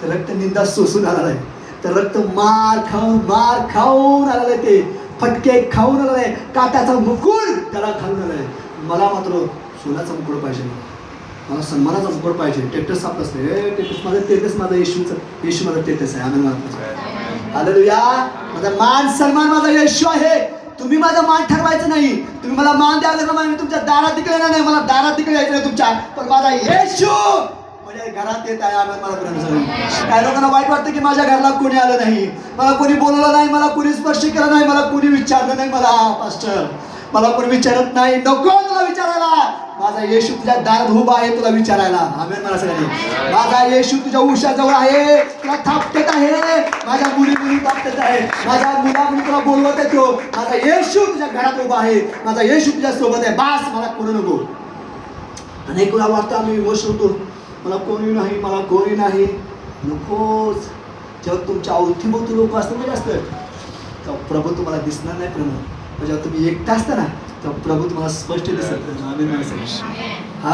तर रक्त निंदा सोसून आलेलं आहे, तर रक्त मार खाऊन आलेलं आहे, ते फटके खाऊन आलेलं आहे, काट्याचा मुकुट त्याला घालून आलाय. मला मात्र सोन्याचा मुकुट पाहिजे, मला सन्मानाचा मुकुट पाहिजे. टेटस साप असते, टेटस माझं टेटस, माझं येशू माझं टेटस आहे. आम्ही हालेलुया. माझा मान सन्मान माझा येशू आहे. तुम्ही माझा मान ठरवायचं नाही, तुम्ही मला मान द्यायला नाही, मी तुमच्या दारात तिकडे येणार नाही, मला दारात तिकडे यायचं नाही तुमच्या, पण माझा येशू माझ्या घरात येत आहे. आम्ही मला पर्यंत काही लोकांना वाईट वाटतं की माझ्या घराला कोणी आलं नाही, मला कोणी बोलवलं नाही, मला कोणी स्पर्श केलं नाही, मला कोणी विचारलं नाही. मला पास्टर मला कोणी विचारत नाही, नको तुला विचारायला. माझा येशू तुझ्या दारात उभा आहे तुला विचारायला. आमेन मला सगळ्यांनी. माझा येशू तुझ्या उशाजवळ आहे, तुला थापटत आहे, माझ्या मुली थापटत आहे, माझ्या मुली तुला बोलवत येतो. माझा येशू तुझ्या घरात उभा आहे, माझा येशू तुझ्या सोबत आहे. बास, मला कोणी नको. अनेक वेळा वाटतं आम्ही इमोशनल होतो, मला कोणी नाही, मला कोणी नाही. नकोच. जेव्हा तुमच्या अवतीभोवती लोक असतात म्हणजे असतं, तेव्हा प्रभू तुम्हाला दिसणार नाही. प्रभू जेव्हा तुम्ही एकटा असता ना, तेव्हा प्रभू तुम्हाला स्पष्ट दिसत. आम्ही